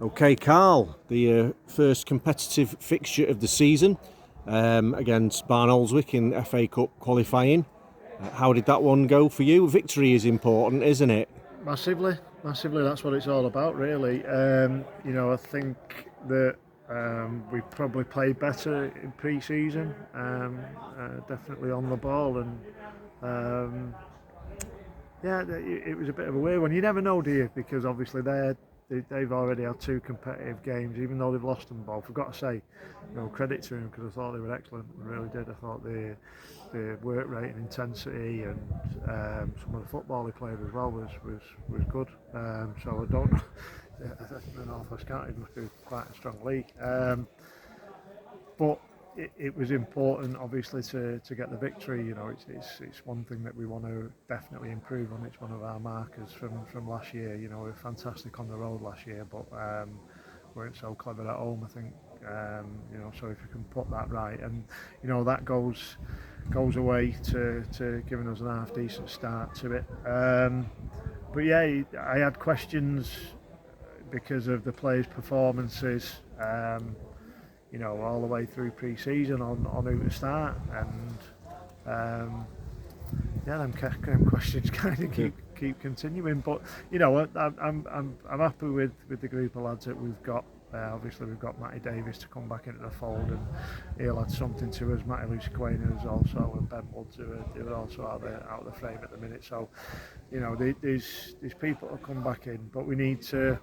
Okay, Carl, the first competitive fixture of the season against Barnoldswick in FA Cup qualifying. How did that one go for you? Victory is important, isn't it? Massively. That's what it's all about, really. I think that we probably played better in pre-season, definitely on the ball, and it was a bit of a weird one. You never know, do you? Because obviously they've already had two competitive games, even though they've lost them both. I've got to say, credit to them because I thought they were excellent. I really did. I thought the work rate and intensity and some of the football they played as well was good. So I don't know. The North West Counties must be quite a strong league. But it was important, obviously, to get the victory. It's one thing that we want to definitely improve on. It's one of our markers from last year. We were fantastic on the road last year, but weren't so clever at home, I think. So if you can put that right, and that goes away to giving us an half decent start to it. But yeah, I had questions because of the players' performances. All the way through pre-season on who to start, and them questions kind of keep continuing. But I'm happy with the group of lads that we've got. Obviously, we've got Matty Davis to come back into the fold, and he'll add something to us. Matty Luciquena is also, and Ben Woods who are also out of the frame at the minute. So, there's people to come back in, but we need to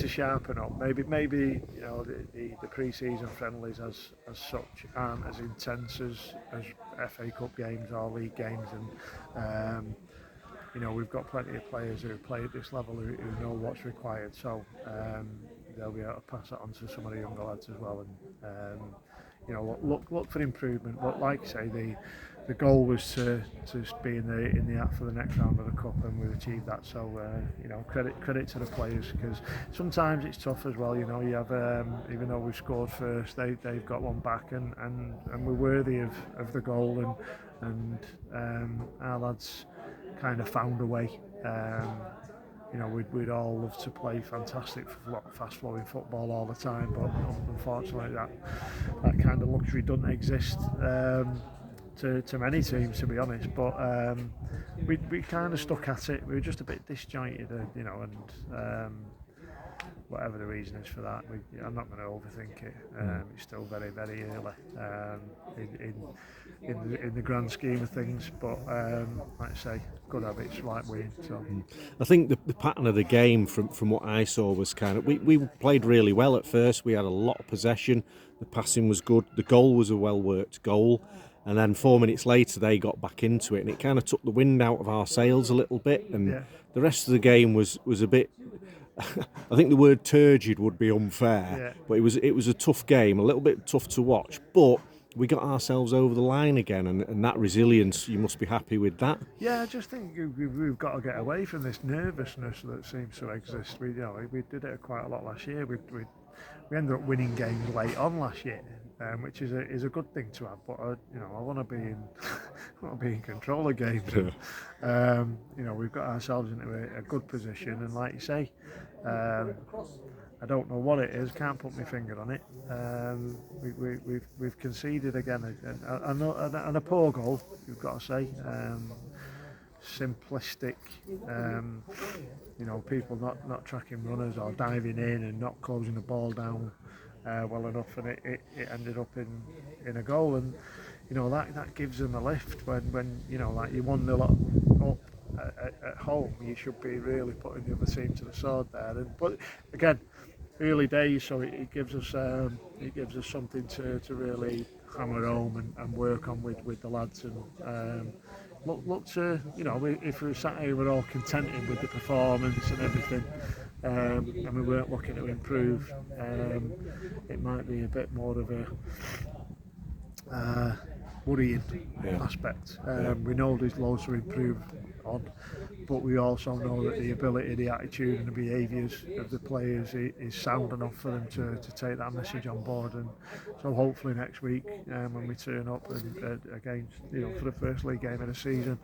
sharpen up. Maybe the pre-season friendlies as such aren't as intense as FA Cup games or league games, and we've got plenty of players who play at this level who know what's required. So they'll be able to pass that on to some of the younger lads as well. And look for improvement. But like I say, the goal was to be in the act for the next round of the cup, and we've achieved that. So credit to the players, because sometimes it's tough as well. You have even though we've scored first, they've got one back, and we're worthy of the goal, and our lads kind of found a way. We'd all love to play fantastic, fast-flowing football all the time, but unfortunately that kind of luxury doesn't exist to many teams, to be honest. But we kind of stuck at it. We were just a bit disjointed, and whatever the reason is for that, I'm not going to overthink it. It's still very, very early in the grand scheme of things, but like I say, good habits like winning. So I think the pattern of the game, from what I saw, was kind of we played really well at first. We had a lot of possession. The passing was good. The goal was a well-worked goal. And then 4 minutes later, they got back into it, and it kind of took the wind out of our sails a little bit. And the rest of the game was a bit. I think the word turgid would be unfair, but it was a tough game, a little bit tough to watch. But we got ourselves over the line again, and that resilience, you must be happy with that. Yeah, I just think we've got to get away from this nervousness that seems to exist. We did it quite a lot last year. We ended up winning games late on last year, which is a good thing to have. But I want to be in control of games. We've got ourselves into a good position, and like you say, I don't know what it is. Can't put my finger on it. We've conceded again, and a poor goal. You've got to say. Simplistic, people not tracking runners or diving in and not closing the ball down well enough, and it ended up in a goal, and that gives them a lift when like you 1-0 up at home. You should be really putting the other team to the sword there, but again, early days, so it gives us something to really hammer home and work on with the lads, and look to, if we sat here we're all contented with the performance and everything, and we weren't looking to improve, it might be a bit more of a worrying aspect. We know there's loads to improve on. But we also know that the ability, the attitude and the behaviours of the players is sound enough for them to take that message on board. And so hopefully next week, when we turn up against, for the first league game of the season,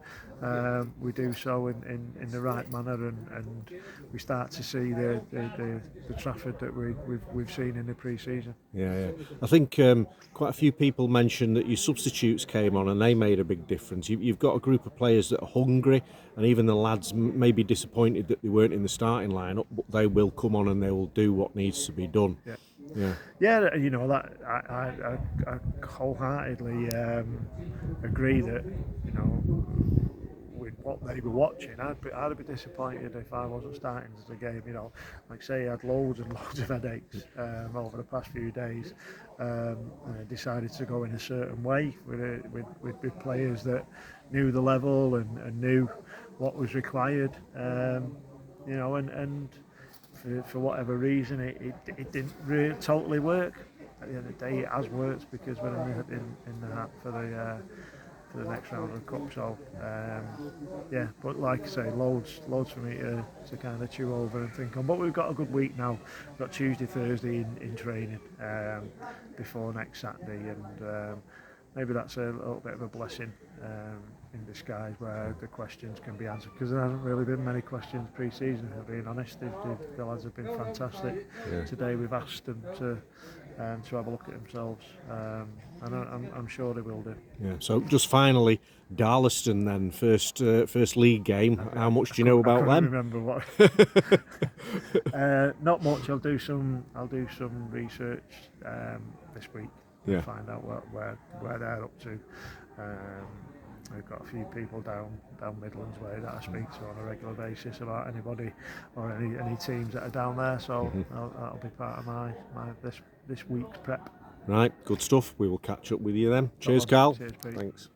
we do so in the right manner, and we start to see the Trafford that we've seen in the pre-season. Yeah. I think quite a few people mentioned that your substitutes came on and they made a big difference. You've got a group of players that are hungry, and even the lads may be disappointed that they weren't in the starting lineup, but they will come on and they will do what needs to be done. Yeah, that I wholeheartedly agree that with what they were watching, I'd be disappointed if I wasn't starting the game. Like say, I had loads and loads of headaches over the past few days. And I decided to go in a certain way with players that knew the level and knew what was required. And for whatever reason, it didn't really totally work. At the end of the day, it has worked because we're in the hat for the next round of the cup. So but like I say, loads for me to kind of chew over and think on. But we've got a good week now. We've got Tuesday, Thursday in training before next Saturday, and maybe that's a little bit of a blessing in disguise, where the questions can be answered, because there hasn't really been many questions pre-season, if I'm being honest. The lads have been fantastic. Today we've asked them to have a look at themselves, and I'm sure they will do. So just finally, Darlaston then, first league game. How much do you know about them? I can't remember what. Not much. I'll do some research this week. Find out where they're up to. We've got a few people down Midlands way that I speak to on a regular basis about anybody or any teams that are down there. So that'll be part of my this week's prep. Right, good stuff. We will catch up with you then. Cheers, Carl. Cheers, Pete. Thanks.